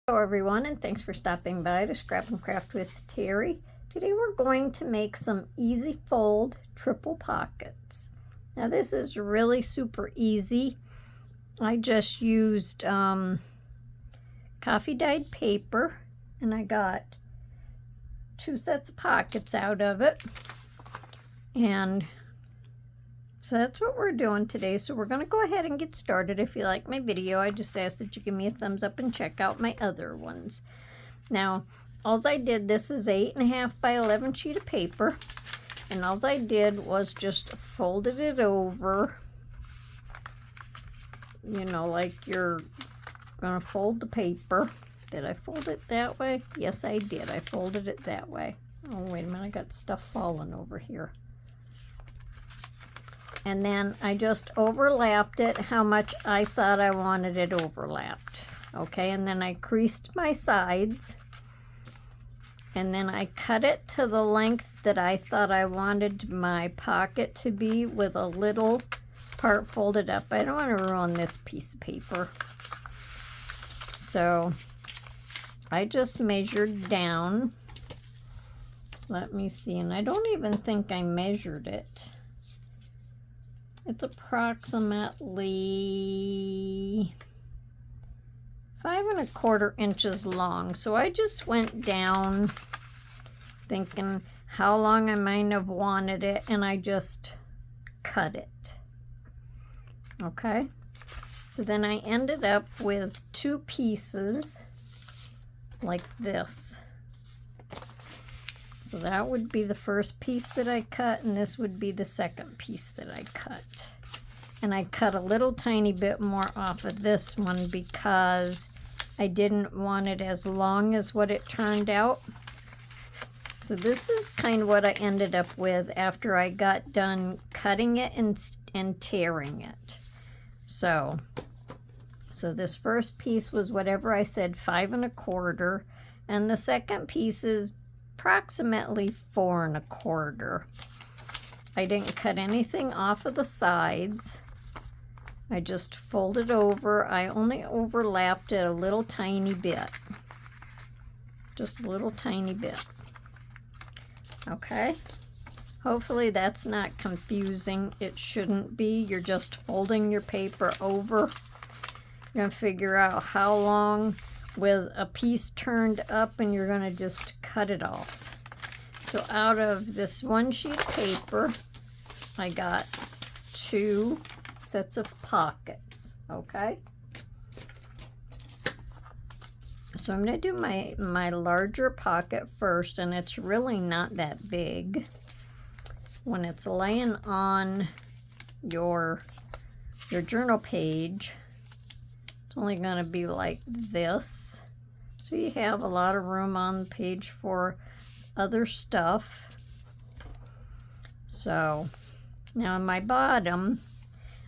Hello everyone, and thanks for stopping by to Scrap and Craft with Terry. Today we're going to make some easy fold triple pockets. Now this is really super easy. I just used coffee dyed paper, and I got 2 sets of pockets out of it. And so that's what we're doing today. So we're going to go ahead and get started. If you like my video, I just ask that you give me a thumbs up and check out my other ones. Now, all I did, this is 8.5 by 11 sheet of paper. And all I did was just folded it over. You know, like you're going to fold the paper. Did I fold it that way? Yes, I did. I folded it that way. Oh, wait a minute. I got stuff falling over here. And then I just overlapped it how much I thought I wanted it overlapped. Okay, and then I creased my sides. And then I cut it to the length that I thought I wanted my pocket to be, with a little part folded up. I don't want to ruin this piece of paper. So I just measured down. Let me see, and I don't even think I measured it. It's approximately 5¼ inches long. So I just went down thinking how long I might have wanted it, and I just cut it. Okay. So then I ended up with 2 pieces like this. So that would be the first piece that I cut, and this would be the second piece that I cut. And I cut a little tiny bit more off of this one because I didn't want it as long as what it turned out. So this is kind of what I ended up with after I got done cutting it and tearing it. So this first piece was whatever I said, 5¼ and the second piece is approximately 4¼ I didn't cut anything off of the sides. I just folded over. I only overlapped it a little tiny bit. Just a little tiny bit. Okay. Hopefully that's not confusing. It shouldn't be. You're just folding your paper over. You're going to figure out how long with a piece turned up, and you're going to just cut it off. So out of this 1 sheet of paper, I got 2 sets of pockets. Okay. So I'm going to do my larger pocket first, and it's really not that big. When it's laying on your journal page, it's only going to be like this. So you have a lot of room on the page for other stuff. So now in my bottom,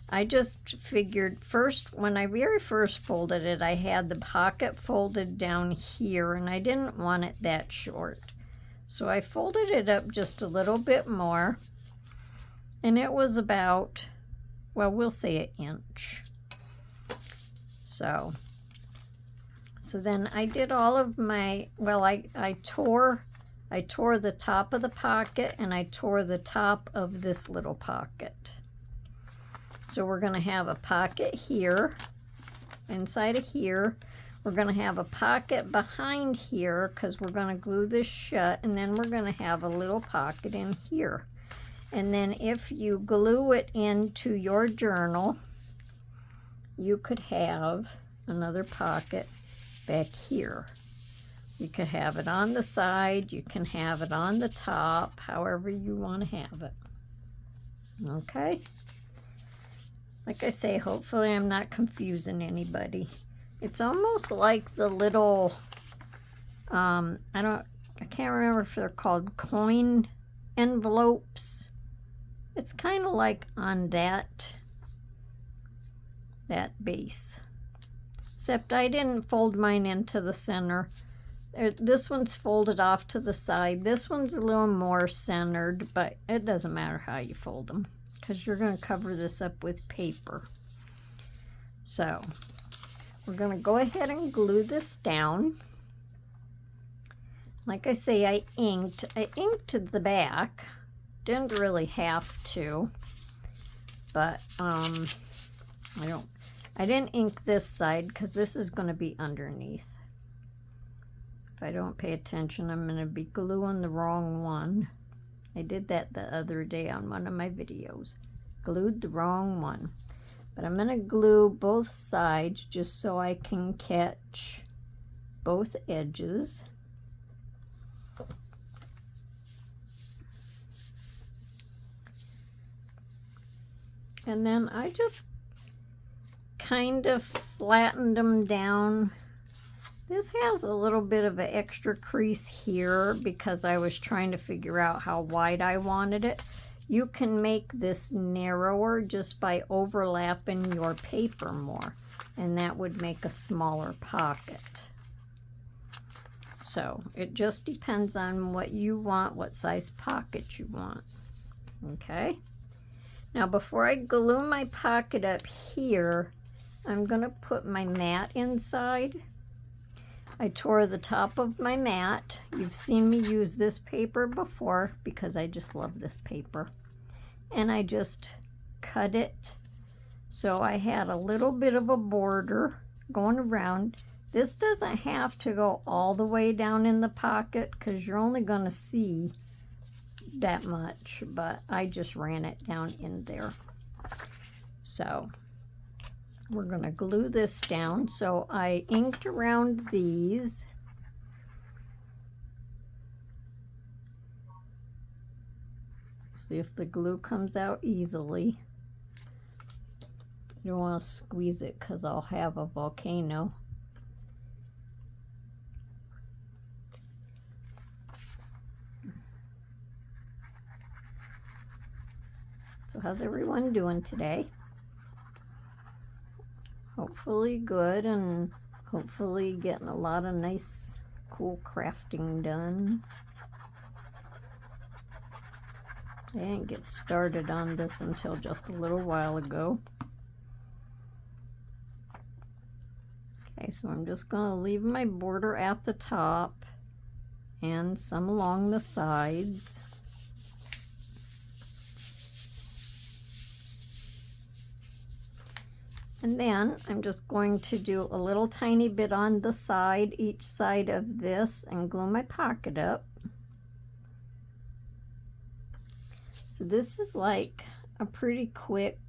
I just figured first, when I very first folded it, I had the pocket folded down here, and I didn't want it that short. So I folded it up just a little bit more, and it was about, well, we'll say 1 inch. So then I did all of my, well, I tore the top of the pocket, and I tore the top of this little pocket. So we're going to have a pocket here, inside of here. We're going to have a pocket behind here because we're going to glue this shut, and then we're going to have a little pocket in here. And then if you glue it into your journal, you could have another pocket back here. You could have it on the side, you can have it on the top, however you want to have it. Okay? Like I say, hopefully I'm not confusing anybody. It's almost like the little, I can't remember if they're called coin envelopes. It's kind of like on that base. Except I didn't fold mine into the center. This one's folded off to the side. This one's a little more centered, but it doesn't matter how you fold them because you're going to cover this up with paper. So we're going to go ahead and glue this down. Like I say, I inked the back. Didn't really have to, but I didn't ink this side because this is going to be underneath. If I don't pay attention, I'm going to be gluing the wrong one. I did that the other day on one of my videos. Glued the wrong one. But I'm going to glue both sides just so I can catch both edges. And then I just kind of flattened them down. This has a little bit of an extra crease here because I was trying to figure out how wide I wanted it. You can make this narrower just by overlapping your paper more, and that would make a smaller pocket. So it just depends on what you want, what size pocket you want. Okay? Now before I glue my pocket up here, I'm going to put my mat inside. I tore the top of my mat. You've seen me use this paper before because I just love this paper. And I just cut it so I had a little bit of a border going around. This doesn't have to go all the way down in the pocket because you're only going to see that much, but I just ran it down in there. So we're going to glue this down. So I inked around these. See if the glue comes out easily. You don't want to squeeze it because I'll have a volcano. So how's everyone doing today? Hopefully good, and hopefully getting a lot of nice, cool crafting done. I didn't get started on this until just a little while ago. Okay, so I'm just going to leave my border at the top and some along the sides. And then I'm just going to do a little tiny bit on the side, each side of this, and glue my pocket up. So this is like a pretty quick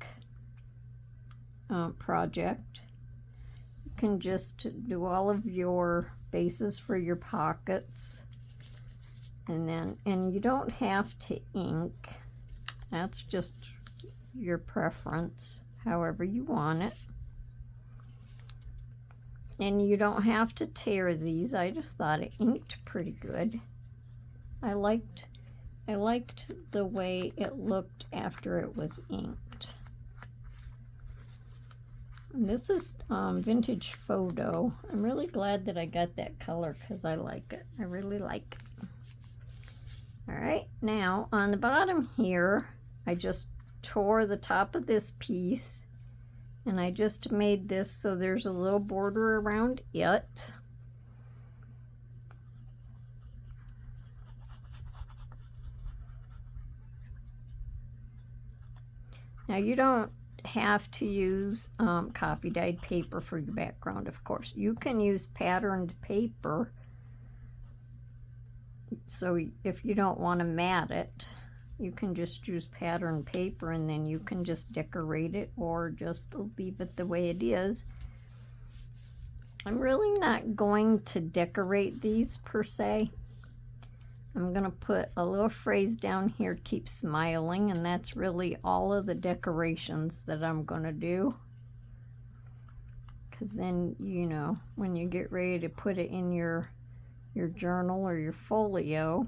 project. You can just do all of your bases for your pockets, and you don't have to ink. That's just your preference, however you want it. And you don't have to tear these. I just thought it inked pretty good. I liked the way it looked after it was inked. And this is Vintage Photo. I'm really glad that I got that color because I like it. I really like it. All right, now on the bottom here, I just tore the top of this piece, and I just made this so there's a little border around it. Now you don't have to use copy dyed paper for your background, of course. You can use patterned paper, so if you don't want to mat it, you can just use patterned paper, and then you can just decorate it or just leave it the way it is. I'm really not going to decorate these per se. I'm going to put a little phrase down here, keep smiling, and that's really all of the decorations that I'm going to do. Because then, you know, when you get ready to put it in your journal or your folio,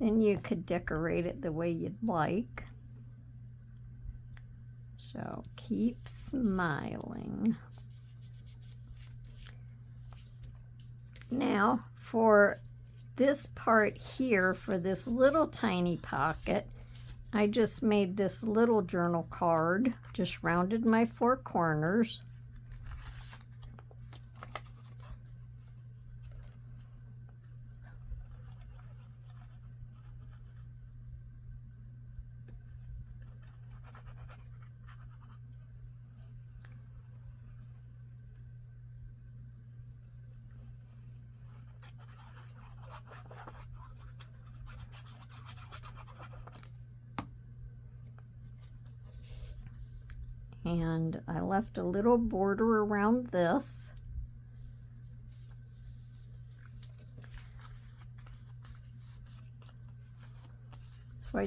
then you could decorate it the way you'd like. So keep smiling. Now for this part here, for this little tiny pocket, I just made this little journal card, just rounded my 4 corners. And I left a little border around this. So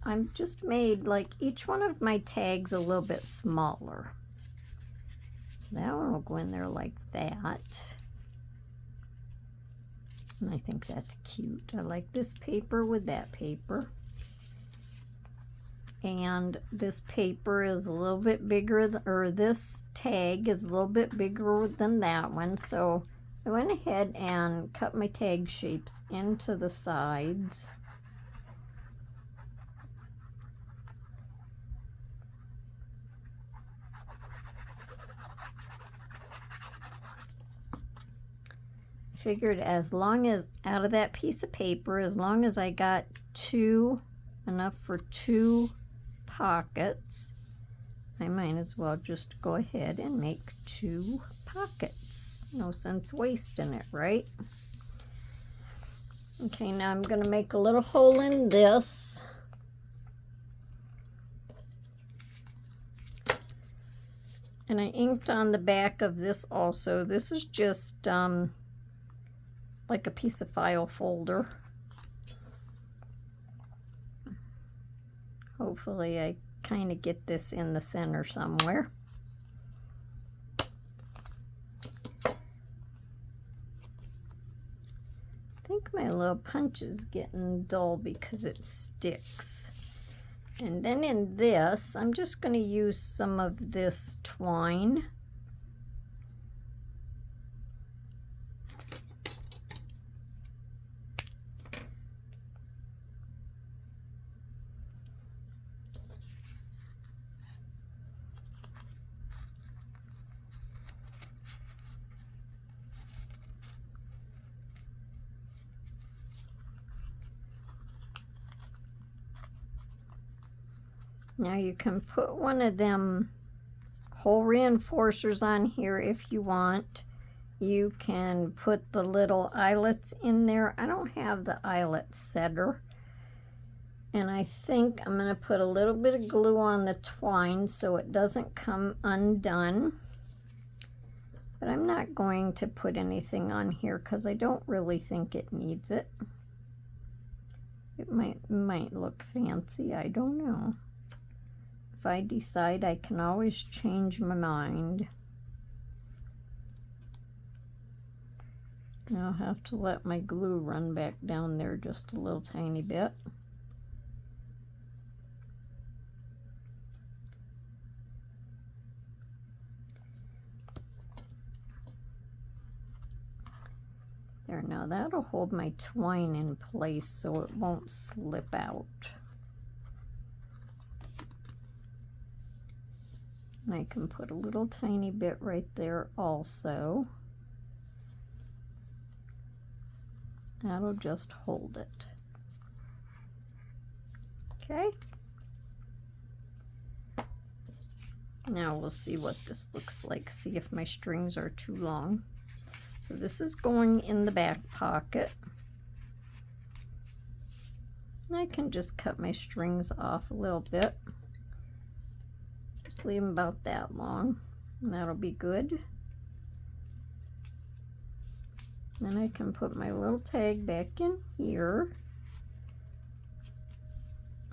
I'm just made like each one of my tags a little bit smaller. So that one will go in there like that. And I think that's cute. I like this paper with that paper. And this paper is a little bit bigger, or this tag is a little bit bigger than that one. So I went ahead and cut my tag shapes into the sides. I figured as long as out of that piece of paper, as long as I got enough for 2 pockets, I might as well just go ahead and make 2 pockets. No sense wasting it, right? Okay, now I'm going to make a little hole in this. And I inked on the back of this also. This is just like a piece of file folder. Hopefully I kind of get this in the center somewhere. I think my little punch is getting dull because it sticks. And then in this, I'm just going to use some of this twine. Now you can put one of them hole reinforcers on here if you want. You can put the little eyelets in there. I don't have the eyelet setter. And I think I'm going to put a little bit of glue on the twine so it doesn't come undone. But I'm not going to put anything on here because I don't really think it needs it. It might look fancy, I don't know. If I decide, I can always change my mind. Now I'll have to let my glue run back down there just a little tiny bit. There, now that'll hold my twine in place so it won't slip out. And I can put a little tiny bit right there also. That'll just hold it. Okay. Now we'll see what this looks like. See if my strings are too long. So this is going in the back pocket. And I can just cut my strings off a little bit. Just leave them about that long, and that'll be good. Then I can put my little tag back in here,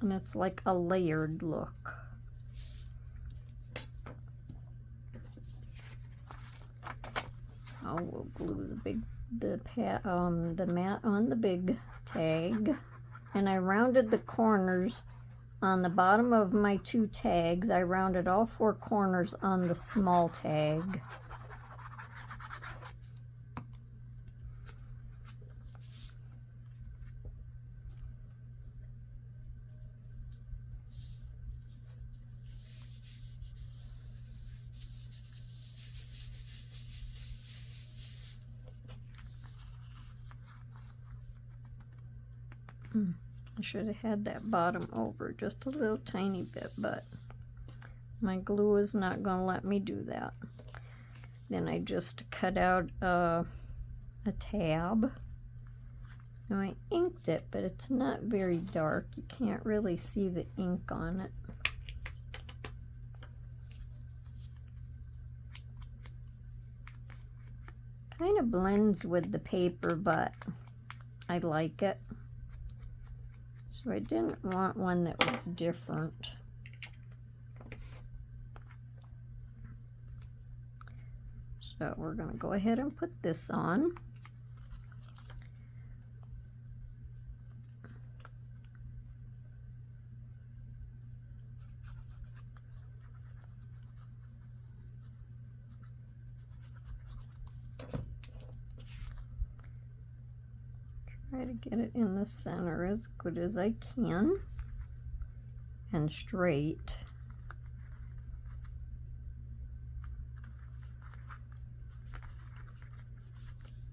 and it's like a layered look. Oh, we'll glue the mat on the big tag, and I rounded the corners on the bottom of my 2 tags. I rounded all 4 corners on the small tag. I should have had that bottom over just a little tiny bit, but my glue is not going to let me do that. Then I just cut out a tab Now I inked it, but it's not very dark. You can't really see the ink on it. Kind of blends with the paper, but I like it. So I didn't want one that was different. So we're going to go ahead and put this on. Try to get it in the center as good as I can and straight.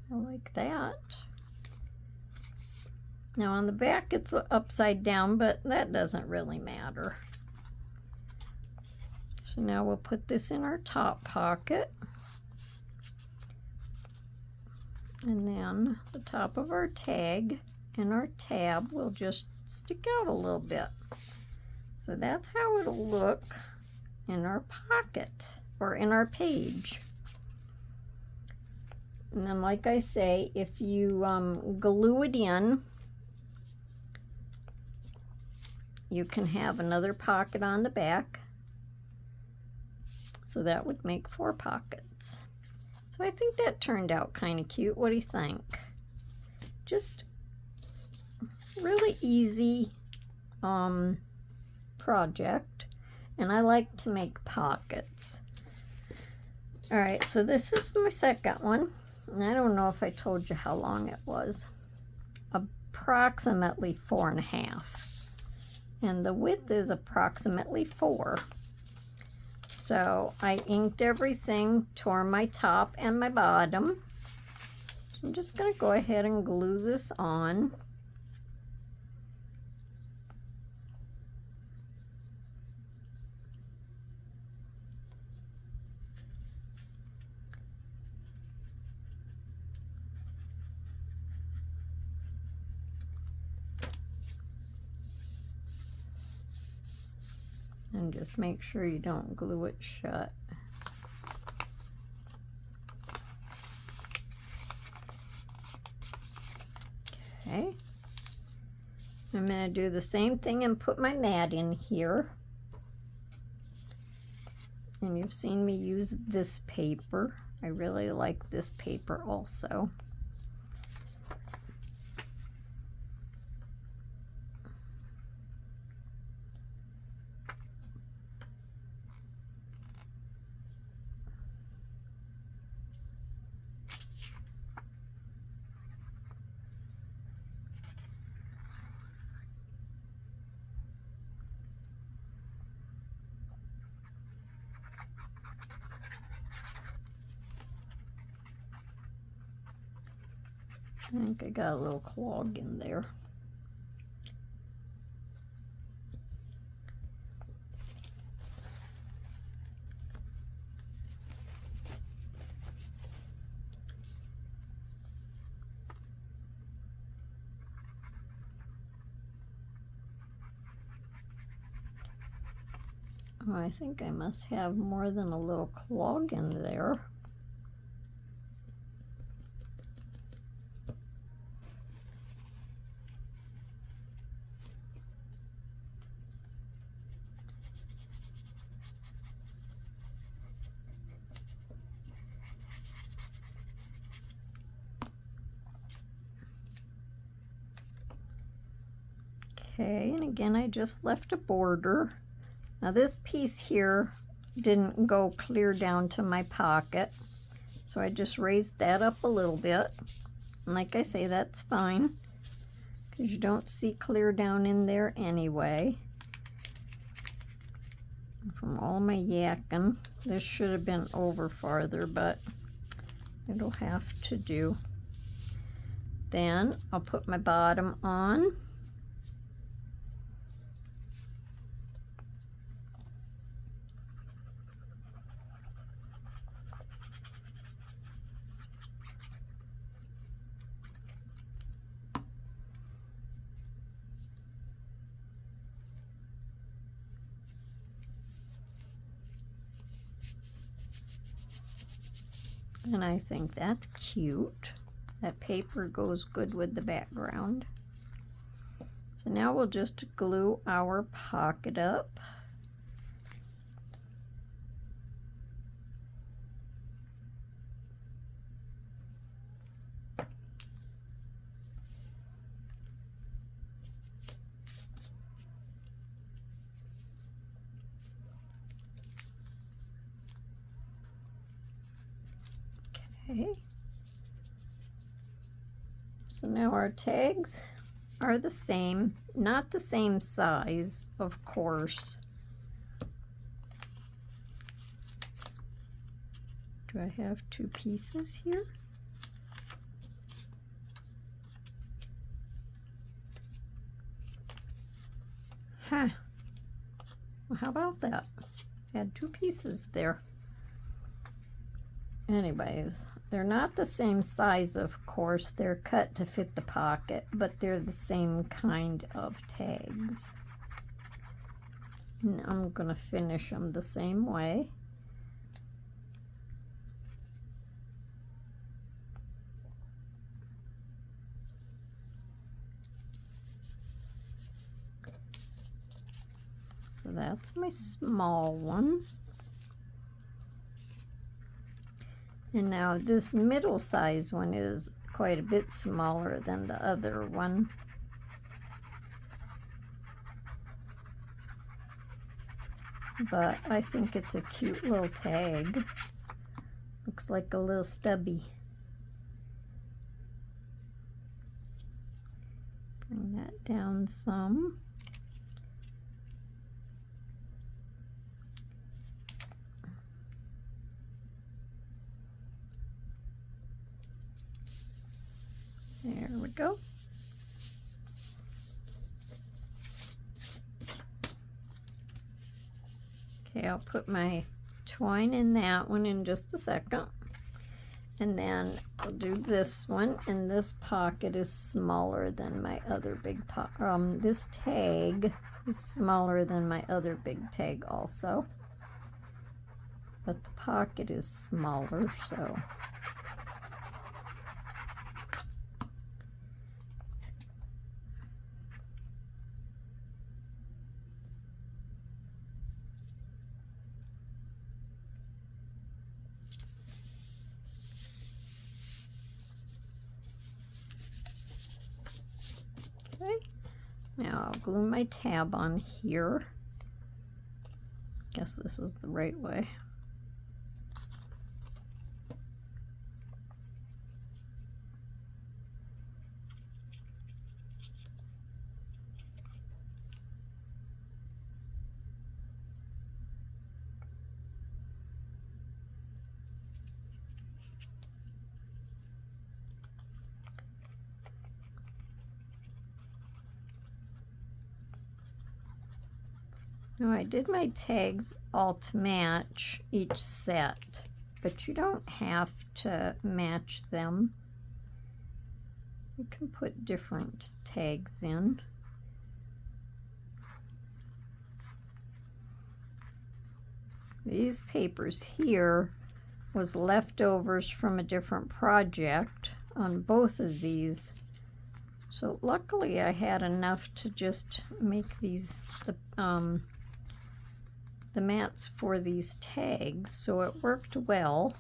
I like that. Now on the back it's upside down, but that doesn't really matter. So now we'll put this in our top pocket. And then the top of our tag and our tab will just stick out a little bit. So that's how it'll look in our pocket or in our page. And then, like I say, if you glue it in, you can have another pocket on the back. So that would make 4 pockets. So I think that turned out kind of cute. What do you think? Just really easy project. And I like to make pockets. All right, so this is my second one. And I don't know if I told you how long it was. Approximately 4.5. And the width is approximately 4. So I inked everything, tore my top and my bottom. So I'm just going to go ahead and glue this on. And just make sure you don't glue it shut. Okay. I'm going to do the same thing and put my mat in here. And you've seen me use this paper. I really like this paper also. I think I got a little clog in there. Oh, I think I must have more than a little clog in there. Okay, and again I just left a border. Now this piece here didn't go clear down to my pocket, so I just raised that up a little bit. And like I say, that's fine, because you don't see clear down in there anyway. From all my yakking, this should have been over farther, but it'll have to do. Then I'll put my bottom on. And I think that's cute. That paper goes good with the background. So now we'll just glue our pocket up. Okay. So now our tags are the same, not the same size, of course. Do I have two pieces here? Huh. Well, how about that? Had two pieces there. Anyways, they're not the same size, of course. They're cut to fit the pocket, but they're the same kind of tags. And I'm going to finish them the same way. So that's my small one. And now this middle size one is quite a bit smaller than the other one. But I think it's a cute little tag. Looks like a little stubby. Bring that down some. There we go. Okay, I'll put my twine in that one in just a second. And then I'll do this one, and this pocket is smaller than my other big pocket. This tag is smaller than my other big tag also. But the pocket is smaller, so... Okay, now I'll glue my tab on here. Guess this is the right way. Now I did my tags all to match each set, but you don't have to match them. You can put different tags in. These papers here was leftovers from a different project on both of these. So luckily I had enough to just make these the mats for these tags, so it worked well.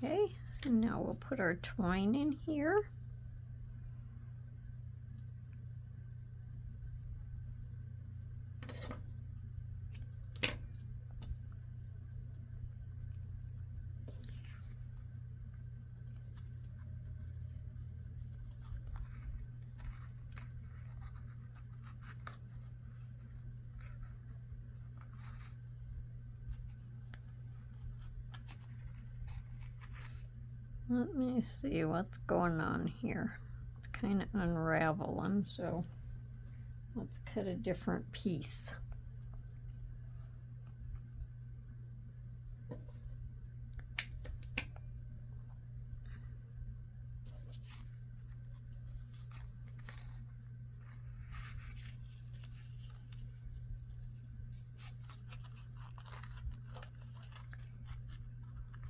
Okay, and now we'll put our twine in here. Let me see what's going on here. It's kind of unraveling, so let's cut a different piece.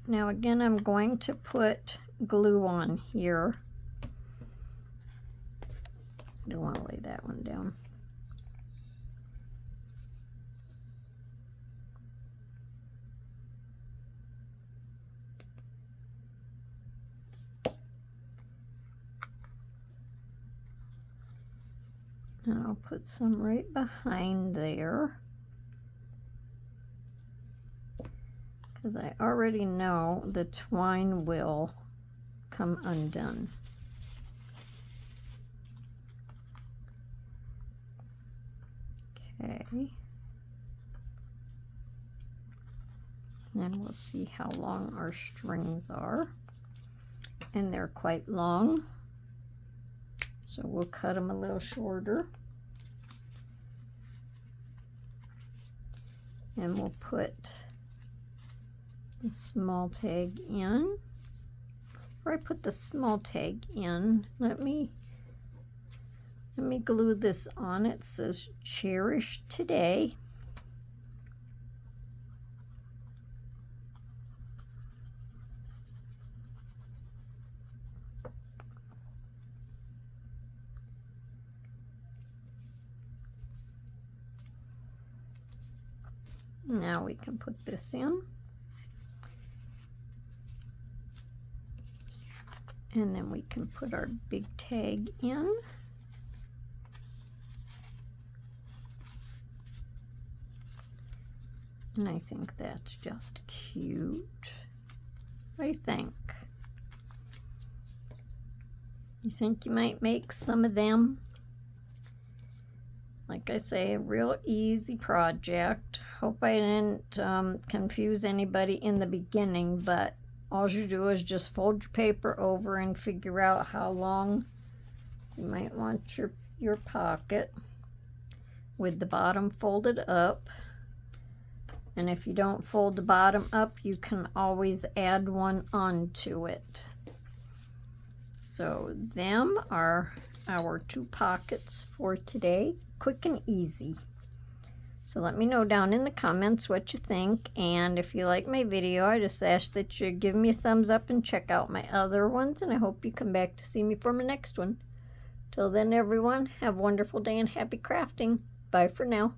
Now again, I'm going to put glue on here. I don't want to lay that one down. And I'll put some right behind there, because I already know the twine will come undone. Okay. And we'll see how long our strings are. And they're quite long, so we'll cut them a little shorter. And we'll put the small tag in. Before I put the small tag in, let me glue this on. It says "Cherish Today." Now we can put this in. And then we can put our big tag in. And I think that's just cute. What do you think? You think you might make some of them? Like I say, a real easy project. Hope I didn't confuse anybody in the beginning, but all you do is just fold your paper over and figure out how long you might want your pocket with the bottom folded up. And if you don't fold the bottom up, you can always add one onto it. So them are our 2 pockets for today. Quick and easy. So let me know down in the comments what you think, and if you like my video, I just ask that you give me a thumbs up and check out my other ones, and I hope you come back to see me for my next one. Till then, everyone, have a wonderful day and happy crafting. Bye for now.